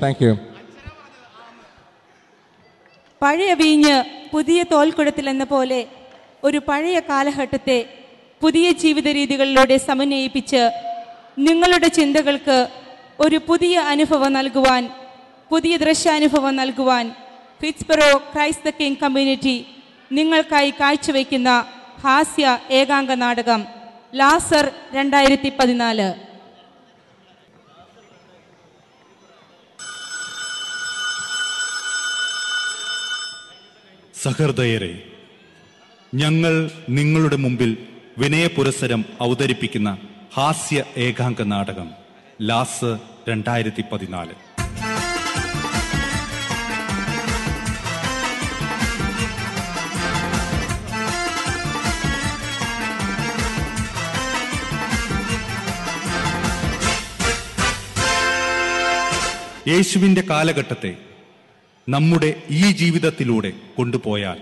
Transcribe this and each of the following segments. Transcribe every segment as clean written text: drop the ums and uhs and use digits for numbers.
Thank you. പഴയ വീഞ്ഞ് പുതിയ തോൽക്കുടത്തിൽ എന്ന പോലെ ഒരു പഴയ കാലഘട്ടത്തെ പുതിയ ജീവിത രീതികളിലൂടെ സമന്വയിപ്പിച്ച് നിങ്ങളുടെ ചിന്തകൾക്ക് ഒരു പുതിയ അനുഭവം നൽകുവാൻ, പുതിയ ദൃശ്യാനുഭവം നൽകുവാൻ ഫിറ്റ്സ്ബറോ ക്രൈസ്റ്റ് ദ കിങ് കമ്മ്യൂണിറ്റി നിങ്ങൾക്കായി കാഴ്ചവെക്കുന്ന ഹാസ്യ ഏകാംഗ നാടകം ലാസർ 2014. സഹൃദയരെ, ഞങ്ങൾ നിങ്ങളുടെ മുമ്പിൽ വിനയപുരസ്സരം അവതരിപ്പിക്കുന്ന ഹാസ്യ ഏകാംഗ നാടകം ലാസർ 2014. യേശുവിൻ്റെ കാലഘട്ടത്തെ നമ്മുടെ ഈ ജീവിതത്തിലൂടെ കൊണ്ടുപോയാൽ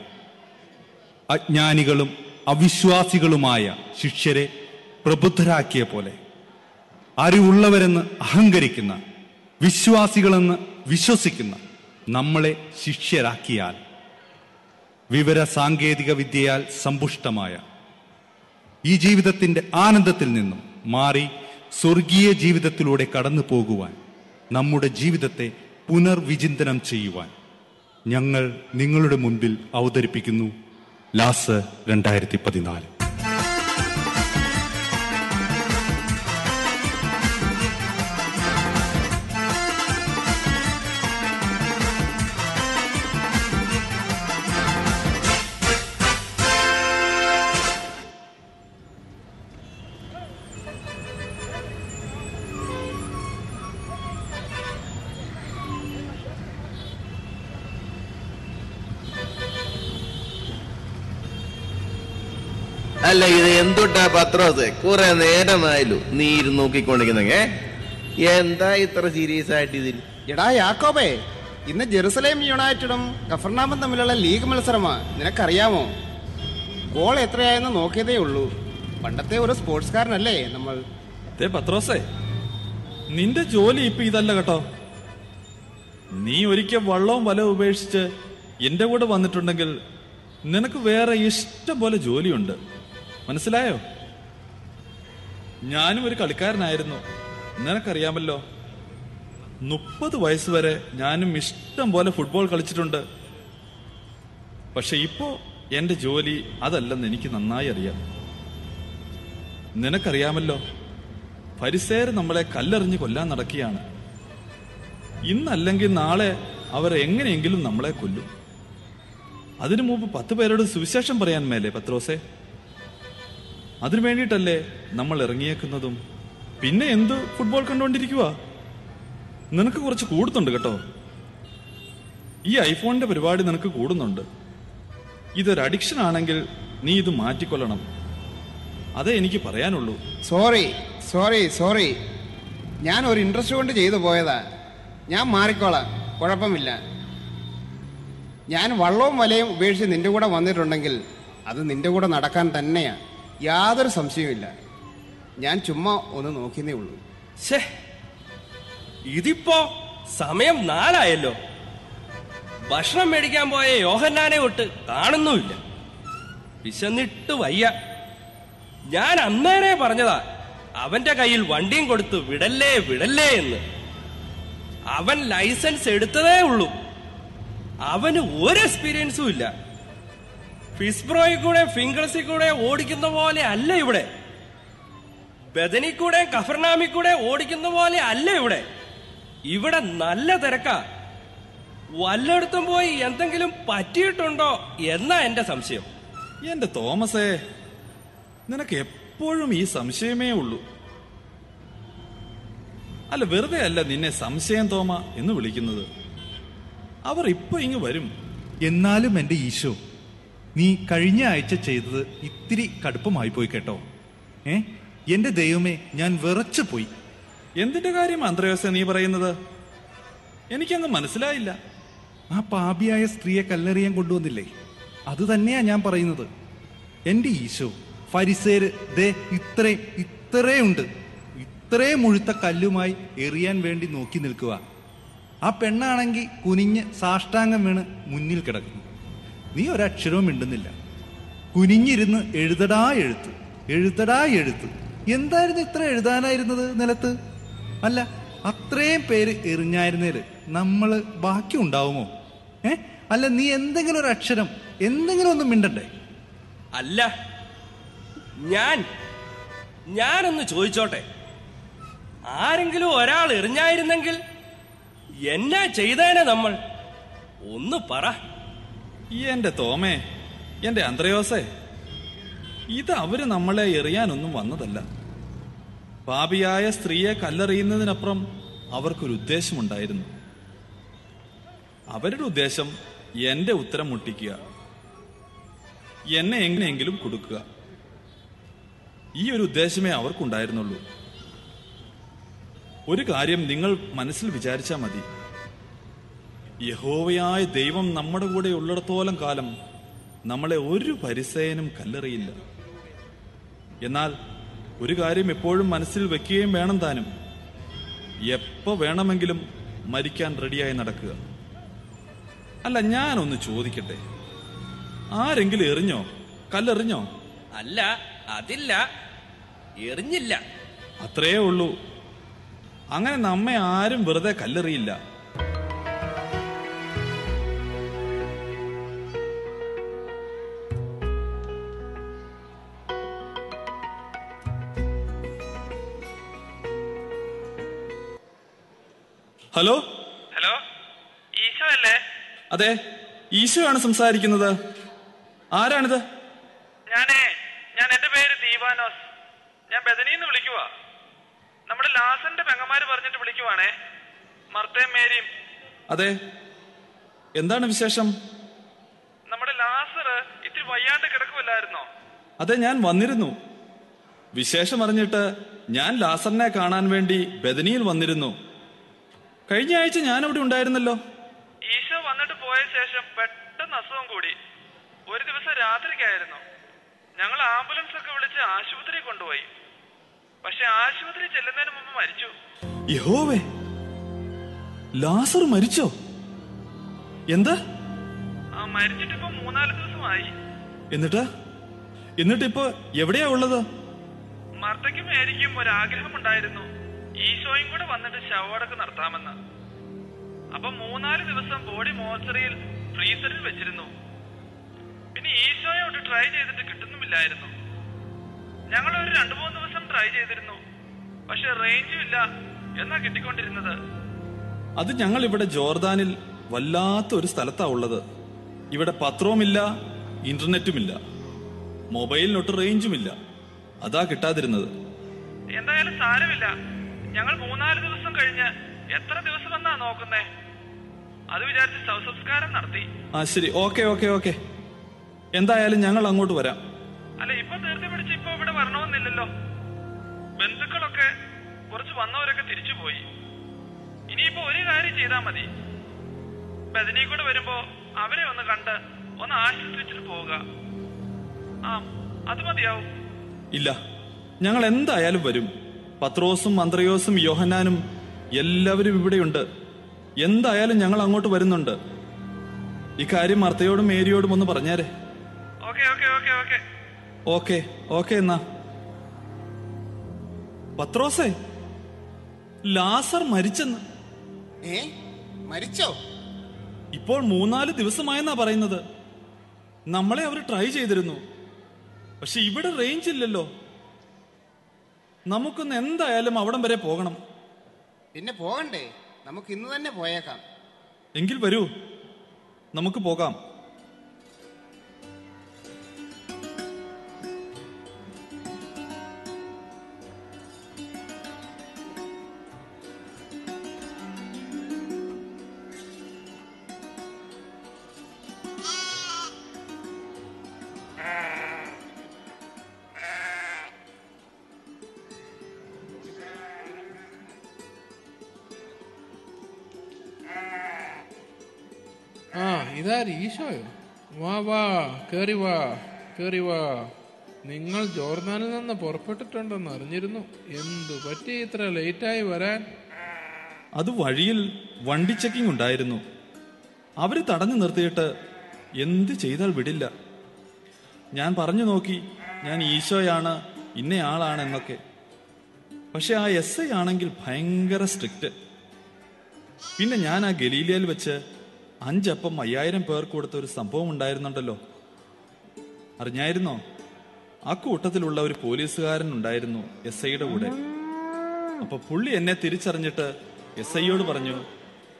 അജ്ഞാനികളും അവിശ്വാസികളുമായ ശിഷ്യരെ പ്രബുദ്ധരാക്കിയ പോലെ അറിവുള്ളവരെന്ന് അഹങ്കരിക്കുന്ന, വിശ്വാസികളെന്ന് വിശ്വസിക്കുന്ന നമ്മളെ ശിഷ്യരാക്കിയാൽ, വിവര സാങ്കേതിക വിദ്യയാൽ സമ്പുഷ്ടമായ ഈ ജീവിതത്തിൻ്റെ ആനന്ദത്തിൽ നിന്നും മാറി സ്വർഗീയ ജീവിതത്തിലൂടെ കടന്നു പോകുവാൻ, നമ്മുടെ ജീവിതത്തെ പുനർവിചിന്തനം ചെയ്യുവാൻ ഞങ്ങൾ നിങ്ങളുടെ മുൻപിൽ അവതരിപ്പിക്കുന്നു ലാസർ 2014. അല്ല, ഇത് എന്തുട്ടാ പത്രോസ്? കുറെ നേരമായല്ലോ നീ ഇരുന്ന് നോക്കിക്കൊണ്ടിരിക്കുന്നെങ്കെ. എന്താ ഇത്ര സീരിയസ് ആയിട്ട് ഇതിൽ? എടാ യാക്കോബേ, ഇന്ന് ജെറുസലേം യുണൈറ്റഡും കഫർനാമും തമ്മിലുള്ള ലീഗ് മത്സരമാ. നിനക്കറിയാമോ? ഗോൾ എത്രയായെന്ന് നോക്കിയതേ ഉള്ളൂ. പണ്ടത്തെ ഒരു സ്പോർട്സ്കാരനല്ലേ നമ്മൾ. പത്രോസേ, നിന്റെ ജോലി ഇപ്പൊ ഇതല്ല കേട്ടോ. നീ ഒരിക്കൽ വള്ളവും വലവും ഉപേക്ഷിച്ച് എന്റെ കൂടെ വന്നിട്ടുണ്ടെങ്കിൽ നിനക്ക് വേറെ ഇഷ്ടം പോലെ ജോലിയുണ്ട്. മനസ്സിലായോ? ഞാനും ഒരു കളിക്കാരനായിരുന്നു, നിനക്കറിയാമല്ലോ. 30 വയസ്സ് വരെ ഞാനും ഇഷ്ടം പോലെ ഫുട്ബോൾ കളിച്ചിട്ടുണ്ട്. പക്ഷെ ഇപ്പോ എന്റെ ജോലി അതല്ലെന്ന് എനിക്ക് നന്നായി അറിയാം. നിനക്കറിയാമല്ലോ, ഫരിസേയർ നമ്മളെ കല്ലെറിഞ്ഞ് കൊല്ലാൻ നടക്കുകയാണ്. ഇന്നല്ലെങ്കിൽ നാളെ അവർ എങ്ങനെയെങ്കിലും നമ്മളെ കൊല്ലും. അതിനു മുമ്പ് 10 പേരോട് സുവിശേഷം പറയാൻ മേലേ പത്രോസേ? അതിനു വേണ്ടിയിട്ടല്ലേ നമ്മൾ ഇറങ്ങിയേക്കുന്നതും. പിന്നെ എന്ത് ഫുട്ബോൾ കണ്ടുകൊണ്ടിരിക്കുക? നിനക്ക് കുറച്ച് കൂടുന്നുണ്ട് കേട്ടോ. ഈ ഐഫോണിന്റെ പരിപാടി നിനക്ക് കൂടുന്നുണ്ട്. ഇതൊരു അഡിക്ഷൻ ആണെങ്കിൽ നീ ഇത് മാറ്റിക്കൊള്ളണം. അതേ എനിക്ക് പറയാനുള്ളൂ. സോറി സോറി സോറി, ഞാൻ ഒരു ഇൻട്രസ്റ്റ് കൊണ്ട് ചെയ്തു പോയതാ. ഞാൻ മാറിക്കോളാം, കുഴപ്പമില്ല. ഞാൻ വള്ളവും വലയും ഉപേക്ഷിച്ച് നിന്റെ കൂടെ വന്നിട്ടുണ്ടെങ്കിൽ അത് നിന്റെ കൂടെ നടക്കാൻ തന്നെയാ, യാതൊരു സംശയവുമില്ല. ഞാൻ ചുമ്മാ ഒന്ന് നോക്കിയേ ഉള്ളൂ. ഇതിപ്പോ സമയം 4 ആയല്ലോ. ഭക്ഷണം മേടിക്കാൻ പോയ യോഹന്നാനെ ഒട്ട് കാണുന്നുമില്ല. വിശന്നിട്ട് വയ്യ. ഞാൻ അന്നേരെ പറഞ്ഞതാ അവന്റെ കയ്യിൽ വണ്ടിയും കൊടുത്ത് വിടല്ലേ വിടല്ലേ എന്ന്. അവൻ ലൈസൻസ് എടുത്തതേ ഉള്ളൂ. അവന് ഒരു എക്സ്പീരിയൻസും ഇല്ല. ഫിസ്ബ്രോയിൽ കൂടെ ഫിംഗേഴ്സിൽ കൂടെ ഓടിക്കുന്ന പോലെ അല്ല ഇവിടെ. ബദനി കൂടെ കഫർനാമിൽ കൂടെ ഓടിക്കുന്ന പോലെ അല്ല ഇവിടെ. ഇവിടെ നല്ല തിരക്കാ. വല്ലയിടത്തും പോയി എന്തെങ്കിലും പറ്റിയിട്ടുണ്ടോ എന്നാ എന്റെ സംശയം. എന്റെ തോമസേ, നിനക്ക് എപ്പോഴും ഈ സംശയമേ ഉള്ളൂ. അല്ല, വെറുതെ അല്ല നിന്നെ സംശയം തോമ എന്ന് വിളിക്കുന്നത്. അവർ ഇപ്പൊ ഇങ്ങ് വരും. എന്നാലും എൻ്റെ ഈശോ, നീ കഴിഞ്ഞ ആഴ്ച ചെയ്തത് ഇത്തിരി കടുപ്പമായി പോയി കേട്ടോ. എന്റെ ദൈവമേ, ഞാൻ വിറച്ചു പോയി. എന്തിന്റെ കാര്യം അന്ത്രയോസേ നീ പറയുന്നത്? എനിക്കങ്ങ് മനസ്സിലായില്ല. ആ പാപിയായ സ്ത്രീയെ കല്ലെറിയാൻ കൊണ്ടുവന്നില്ലേ, അത് തന്നെയാ ഞാൻ പറയുന്നത്. എൻ്റെ ഈശോ, ഫരിസേര് ദേ ഇത്രേ ഉണ്ട്. ഇത്രേ മുഴുത്ത കല്ലുമായി എറിയാൻ വേണ്ടി നോക്കി നിൽക്കുക. ആ പെണ്ണാണെങ്കിൽ കുനിഞ്ഞ് സാഷ്ടാംഗം വീണ് മുന്നിൽ കിടക്കുന്നു. നീ ഒരക്ഷരവും മിണ്ടുന്നില്ല. കുനിഞ്ഞിരുന്ന് എഴുതടാ എഴുത്ത്, എഴുതടാ എഴുത്ത്. എന്തായിരുന്നു ഇത്ര എഴുതാനായിരുന്നത് നിലത്ത്? അല്ല, അത്രയും പേര് എറിഞ്ഞായിരുന്നേല് നമ്മള് ബാക്കി ഉണ്ടാവുമോ? അല്ല, നീ എന്തെങ്കിലും ഒരു അക്ഷരം, എന്തെങ്കിലും ഒന്നും മിണ്ടണ്ടേ? അല്ല, ഞാനൊന്ന് ചോദിച്ചോട്ടെ, ആരെങ്കിലും ഒരാൾ എറിഞ്ഞായിരുന്നെങ്കിൽ എന്നാ ചെയ്തേനെ നമ്മൾ? ഒന്ന് പറ. എന്റെ തോമേ, എന്റെ അന്ത്രയോസേ, ഇത് അവര് നമ്മളെ എറിയാനൊന്നും വന്നതല്ല. പാപിയായ സ്ത്രീയെ കല്ലെറിയുന്നതിനപ്പുറം അവർക്കൊരു ഉദ്ദേശമുണ്ടായിരുന്നു. അവരുടെ ഉദ്ദേശം എന്റെ ഉത്തരം മുട്ടിക്കുക, എന്നെ എങ്ങനെയെങ്കിലും കൊടുക്കുക. ഈ ഒരു ഉദ്ദേശമേ അവർക്കുണ്ടായിരുന്നുള്ളൂ. ഒരു കാര്യം നിങ്ങൾ മനസ്സിൽ വിചാരിച്ചാൽ മതി. യഹോവയായ ദൈവം നമ്മുടെ കൂടെ ഉള്ളിടത്തോളം കാലം നമ്മളെ ഒരു പരിസയനും കല്ലെറിയില്ല. എന്നാൽ ഒരു കാര്യം എപ്പോഴും മനസ്സിൽ വെക്കുകയും വേണം താനും. എപ്പോ വേണമെങ്കിലും മരിക്കാൻ റെഡിയായി നടക്കുക. അല്ല, ഞാനൊന്ന് ചോദിക്കട്ടെ, ആരെങ്കിലും എറിഞ്ഞോ? കല്ലെറിഞ്ഞോ? അല്ല, അതില്ല, എറിഞ്ഞില്ല. അത്രേ ഉള്ളൂ. അങ്ങനെ നമ്മെ ആരും വെറുതെ കല്ലെറിയില്ല. ഹലോ ഹലോ, ഈശോ അല്ലേ? അതെ, ഈശോ ആണ് സംസാരിക്കുന്നത്. ആരാണിത്? ഞാൻ എന്റെ പേര് ദീവാനോസ്. ഞാൻ ബദനിന്ന് വിളിക്കുവാ. നമ്മുടെ ലാസന്റെ പെങ്ങന്മാര് പറഞ്ഞിട്ട് വിളിക്കുവാണേ, മർത്തയും മേരിയും. അതെ, എന്താണ് വിശേഷം? നമ്മുടെ ലാസർ ഇത്തിരി വയ്യാണ്ട് കിടക്കുമല്ലായിരുന്നോ? അതെ, ഞാൻ വന്നിരുന്നു. വിശേഷം അറിഞ്ഞിട്ട് ഞാൻ ലാസറിനെ കാണാൻ വേണ്ടി ബദനിയിൽ വന്നിരുന്നു. കഴിഞ്ഞ ആഴ്ച ഞാൻ അവിടെ ഉണ്ടായിരുന്നല്ലോ. ഈശോ വന്നിട്ട് പോയ ശേഷം പെട്ടെന്ന് അസുഖം കൂടി. ഒരു ദിവസം രാത്രിക്കായിരുന്നു. ഞങ്ങൾ ആംബുലൻസ് ഒക്കെ വിളിച്ച് ആശുപത്രി കൊണ്ടുപോയി. പക്ഷെ ആശുപത്രി ചെല്ലുന്നതിന് മുമ്പ് മരിച്ചു. യഹോവേ, ലാസർ മരിച്ചോ? എന്താ? മരിച്ചിട്ടിപ്പോ 3-4 ദിവസമായി. എന്നിട്ടിപ്പോ എവിടെയാ ഉള്ളത്? മർത്തയ്ക്കും മേരിക്കും ഒരാഗ്രഹം ഉണ്ടായിരുന്നു, ഈശോയും കൂടെ വന്നിട്ട് ശവടക്ക് നടത്താമെന്ന്. അപ്പൊ 3-4 ദിവസം ബോഡി മോർച്ചറിയിൽ ഫ്രീസറിൽ വെച്ചിരുന്നു. പിന്നെ ഈശോയെ ഒരു ട്രൈ ചെയ്തിട്ട് കിട്ടുന്നുമില്ലായിരുന്നു. ഞങ്ങൾ ഒരു 2-3 ദിവസം ട്രൈ ചെയ്തിരുന്നു. പക്ഷെ റേഞ്ചും ഇല്ല എന്നാ കിട്ടിക്കൊണ്ടിരുന്നത്. അത് ഞങ്ങൾ ഇവിടെ ജോർദാനിൽ വല്ലാത്ത ഒരു സ്ഥലത്താ ഉള്ളത്. ഇവിടെ പത്രവുമില്ല, ഇന്റർനെറ്റുമില്ല, മൊബൈലിനൊട്ട് റേഞ്ചുമില്ല. അതാ കിട്ടാതിരുന്നത്. എന്തായാലും സാരമില്ല, ഞങ്ങൾ 3-4 ദിവസം കഴിഞ്ഞ് എത്ര ദിവസം എന്നാ നോക്കുന്നേ, അത് വിചാരിച്ച് ശവസംസ്കാരം നടത്തി. ശരി, ഓക്കെ. എന്തായാലും ഞങ്ങൾ അങ്ങോട്ട് വരാം. അല്ല, ഇപ്പൊ തീർത്തി പിടിച്ച് ഇപ്പൊ ഇവിടെ വരണമെന്നില്ലല്ലോ. ബന്ധുക്കളൊക്കെ കുറച്ച് വന്നവരൊക്കെ തിരിച്ചുപോയി. ഇനിയിപ്പോ ഒരു കാര്യം ചെയ്താ മതി, ബദനി കൂടെ വരുമ്പോ അവരെ ഒന്ന് കണ്ട് ഒന്ന് ആശ്വസിച്ചിട്ട് പോവുക. അത് മതിയാവും. ഇല്ല, ഞങ്ങൾ എന്തായാലും വരും. പത്രോസും അന്ത്രയോസും യോഹന്നാനും എല്ലാവരും ഇവിടെയുണ്ട്. എന്തായാലും ഞങ്ങൾ അങ്ങോട്ട് വരുന്നുണ്ട്. ഇക്കാര്യം മർത്തയോടും മേരിയോടും ഒന്ന് പറഞ്ഞേരെ. ഓക്കെ എന്നാ. പത്രോസേ, ലാസർ മരിച്ചെന്ന്. മരിച്ചോ? ഇപ്പോൾ 3-4 ദിവസമായെന്നാ പറയുന്നത്. നമ്മളെ അവർ ട്രൈ ചെയ്തിരുന്നു. പക്ഷെ ഇവിടെ റേഞ്ച് ഇല്ലല്ലോ. നമുക്കൊന്ന് എന്തായാലും അവിടം വരെ പോകണം. പിന്നെ പോകണ്ടേ? നമുക്ക് ഇന്ന് തന്നെ പോയേക്കാം. എങ്കിൽ വരൂ, നമുക്ക് പോകാം. ഇതാര്, ഈശോയോ? വാ കേറി വാ. നിങ്ങൾ ജോർദാനിൽ നിന്ന് പുറപ്പെട്ടിട്ടുണ്ടെന്ന് അറിഞ്ഞിരുന്നു. എന്തു പറ്റി ഇത്ര ലേറ്റായി വരാൻ? അത് വഴിയിൽ വണ്ടി ചെക്കിംഗ് ഉണ്ടായിരുന്നു. അവര് തടഞ്ഞു നിർത്തിയിട്ട് എന്ത് ചെയ്താൽ വിടില്ല. ഞാൻ പറഞ്ഞു നോക്കി, ഞാൻ ഈശോയാണ്, ഇന്നയാളാണ് എന്നൊക്കെ. പക്ഷെ ആ SI ആണെങ്കിൽ ഭയങ്കര സ്ട്രിക്റ്റ്. പിന്നെ ഞാൻ ആ ഗലീലയിൽ വെച്ച് 5 അപ്പം 5000 പേർക്ക് കൊടുത്ത ഒരു സംഭവം ഉണ്ടായിരുന്നുണ്ടല്ലോ, അറിഞ്ഞായിരുന്നോ? ആ കൂട്ടത്തിലുള്ള ഒരു പോലീസുകാരൻ ഉണ്ടായിരുന്നു SIയുടെ കൂടെ. അപ്പൊ പുള്ളി എന്നെ തിരിച്ചറിഞ്ഞിട്ട് SIയോട് പറഞ്ഞു,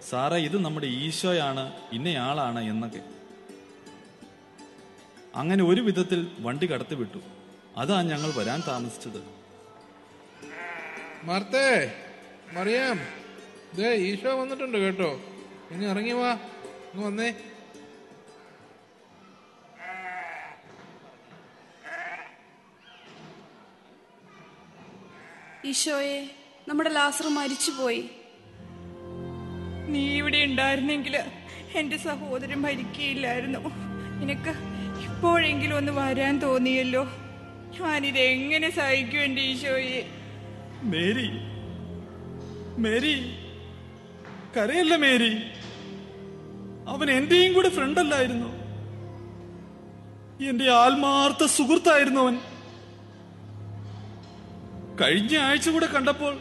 സാറേ ഇത് നമ്മുടെ ഈശോയാണ്, ഇന്നയാളാണ് എന്നൊക്കെ. അങ്ങനെ ഒരു വിധത്തിൽ വണ്ടി കടത്തി വിട്ടു. അതാ ഞങ്ങൾ വരാൻ താമസിച്ചത്. മാർത്തേ, മറിയാം, ദേ ഈശോ വന്നിട്ടുണ്ട് കേട്ടോ. ഇങ്ങ് ഇറങ്ങി വാ, ഇങ്ങ് വന്നേ. ഈശോയെ, നമ്മുടെ ലാസർ മരിച്ചുപോയി. നീ ഇവിടെ ഉണ്ടായിരുന്നെങ്കിൽ എന്റെ സഹോദരൻ മരിക്കയില്ലായിരുന്നു. നിനക്ക് ഇപ്പോഴെങ്കിലും ഒന്ന് വരാൻ തോന്നിയല്ലോ. ഞാനിത് എങ്ങനെ സഹിക്കും എന്റെ ഈശോയെ? മേരി, മേരി, കരയല്ല മേരി. അവൻ എന്റെയും കൂടെ ഫ്രണ്ട് അല്ലായിരുന്നു, എന്റെ ആത്മാർത്ഥ സുഹൃത്തായിരുന്നു അവൻ. കഴിഞ്ഞ ആഴ്ച കൂടെ കണ്ടപ്പോൾ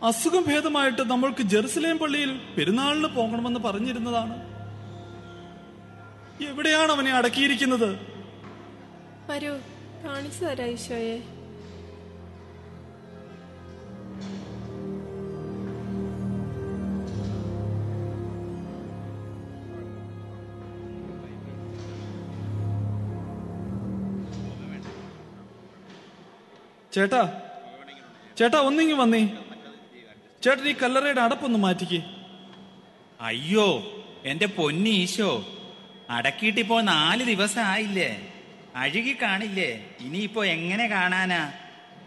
അസുഖം ഭേദമായിട്ട് നമ്മൾക്ക് ജെറുസലേം പള്ളിയിൽ പെരുന്നാളിന് പോകണമെന്ന് പറഞ്ഞിരുന്നതാണ്. എവിടെയാണ് അവനെ അടക്കിയിരിക്കുന്നത്? വരൂ, കാണിച്ചു തരാം ഈശോയെ. ചേട്ടാ, ചേട്ടാ ഒന്നിങ്ങി വന്നേ. ചേട്ടൻ ഈ കല്ലറയുടെ അടപ്പൊന്ന് മാറ്റിക്കേ. അയ്യോ എന്റെ പൊന്നി ഈശോ, അടക്കിയിട്ടിപ്പോ 4 ദിവസം ആയില്ലേ, അഴുകി കാണില്ലേ, ഇനിയിപ്പോ എങ്ങനെ കാണാനാ?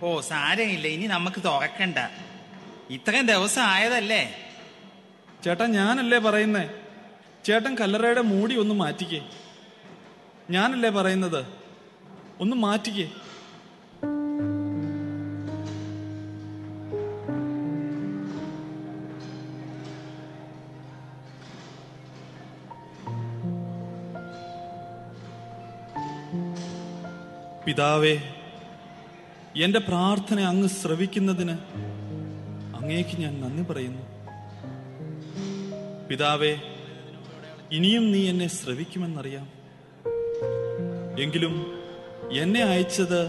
ഓ സാരമില്ല, ഇനി നമുക്ക് തുറക്കണ്ട, ഇത്രയും ദിവസം ആയതല്ലേ. ചേട്ടാ ഞാനല്ലേ പറയുന്നേ, ചേട്ടൻ കല്ലറയുടെ മൂടി ഒന്ന് മാറ്റിക്കേ. ഞാനല്ലേ പറയുന്നത്, ഒന്ന് മാറ്റിക്കേ. പിതാവേ, എന്റെ പ്രാർത്ഥന അങ്ങ് ശ്രവിക്കുന്നതിന് അങ്ങേക്ക് ഞാൻ നന്ദി പറയുന്നു. പിതാവേ, ഇനിയും നീ എന്നെ ശ്രവിക്കുമെന്നറിയാം. എങ്കിലും എന്നെ അയച്ചത്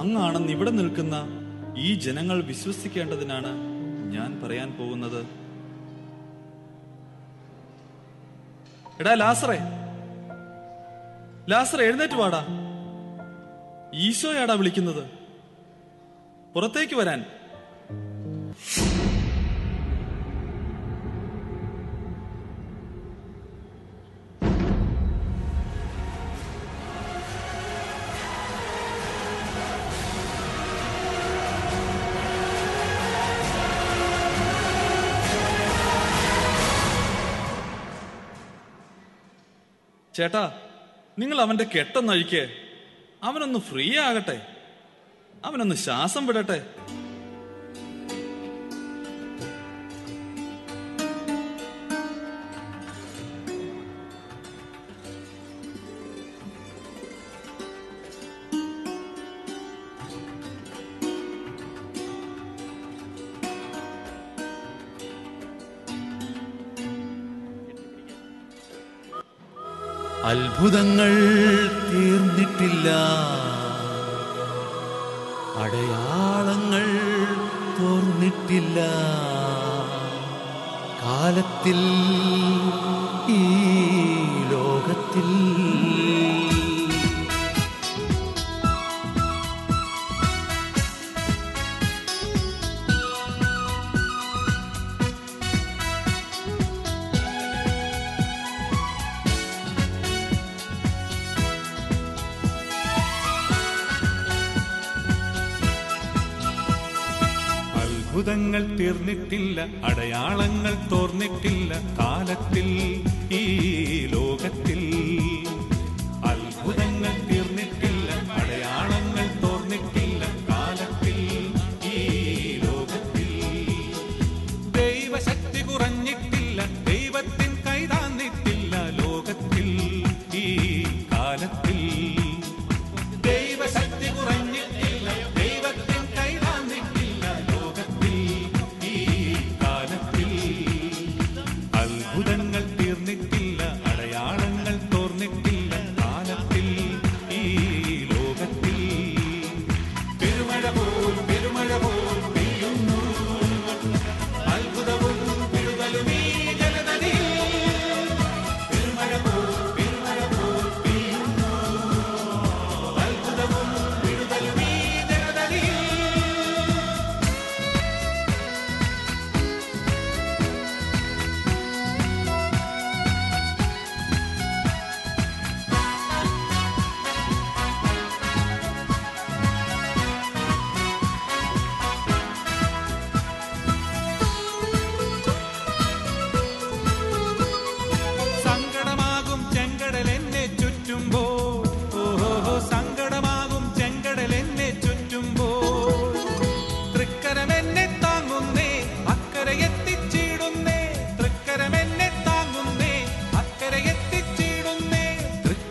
അങ്ങാണെന്ന് ഇവിടെ നിൽക്കുന്ന ഈ ജനങ്ങൾ വിശ്വസിക്കേണ്ടതിനാണ് ഞാൻ പറയാൻ പോകുന്നത്. എടാ ലാസറേ, ലാസറേ എഴുന്നേറ്റ് വാടാ. ഈശോയാടാ വിളിക്കുന്നത്, പുറത്തേക്ക് വരാൻ. ചേട്ടാ, നിങ്ങൾ അവന്റെ കെട്ടൊന്നഴിക്കേ. അവനൊന്ന് ഫ്രീ ആകട്ടെ, അവനൊന്ന് ശ്വാസം വിടട്ടെ. അത്ഭുതങ്ങൾ തീർന്നിട്ടില്ല, അടയാളങ്ങൾ തോർന്നിട്ടില്ല, കാലത്തിൽ ഈ ലോകത്തിൽ. അത്ഭുതങ്ങൾ തീർന്നിട്ടില്ല, അടയാളങ്ങൾ തോർന്നിട്ടില്ല, കാലത്തിൽ ഈ ലോകത്തിൽ. അത്ഭുതങ്ങൾ തീർന്നിട്ടില്ല, അടയാളങ്ങൾ തോർന്നിട്ടില്ല, കാലത്തിൽ ഈ ലോകത്തിൽ. ദൈവശക്തി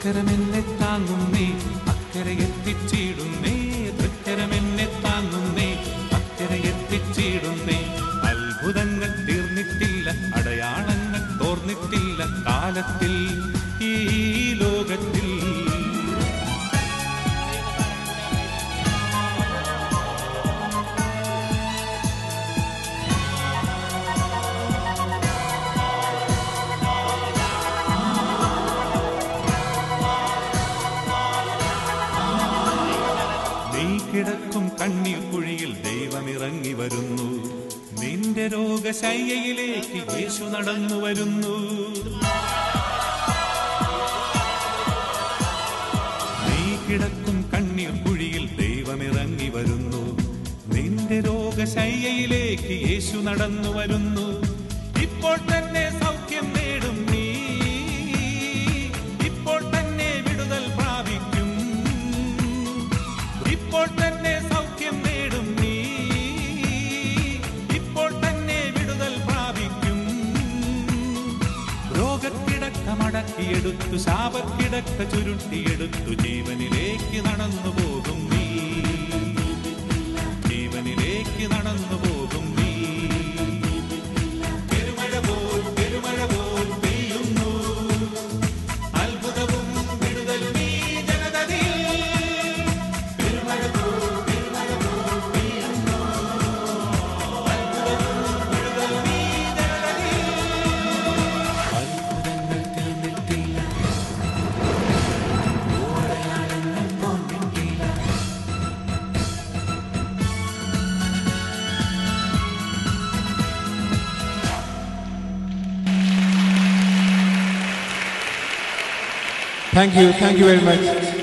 തൃക്കരമെന്നെ താങ്ങുന്നേ അക്കരെ എത്തിച്ചിടുന്നേ തൃക്കരമെന്നെ താങ്ങുന്നേ അക്കരെ എത്തിച്ചിടുന്നേ അത്ഭുതങ്ങൾ തീർന്നിട്ടില്ല അടയാളങ്ങൾ തോർന്നിട്ടില്ല കാലത്തിൽ ഈ ലോകത്തിൽ കിടക്കും കണ്ണീർ കുഴിയിൽ ദൈവമിറങ്ങി വരുന്നു നിന്റെ രോഗശയ്യയിലേക്ക് യേശു നടന്നു വരുന്നു നീ കിടക്കും കണ്ണീർ കുഴിയിൽ ദൈവമിറങ്ങി വരുന്നു നിന്റെ രോഗശയ്യയിലേക്ക് യേശു നടന്നു വരുന്നു ഇപ്പോൾ തന്നെ സൗഖ്യം നേടും നീ ഇപ്പോൾ തന്നെ വിടുതൽ പ്രാപിക്കും ഇപ്പോൾ തന്നെ സൗഖ്യം നേടും നീ ഇപ്പോൾ തന്നെ വിടുതൽ പ്രാപിക്കും രോഗക്കിടക്ക മടക്കിയെടുത്തു ശാപക്കിടക്ക ചുരുട്ടിയെടുത്തു ജീവനിലേക്ക് നടന്നു പോകും നീ ജീവനിലേക്ക് നടന്നു പോകും നീ പെരുമഴ പോൽ പെയ്യുന്നു അത്ഭുതവും വിടുതലും നീ ജനതയിൽ Thank you very much.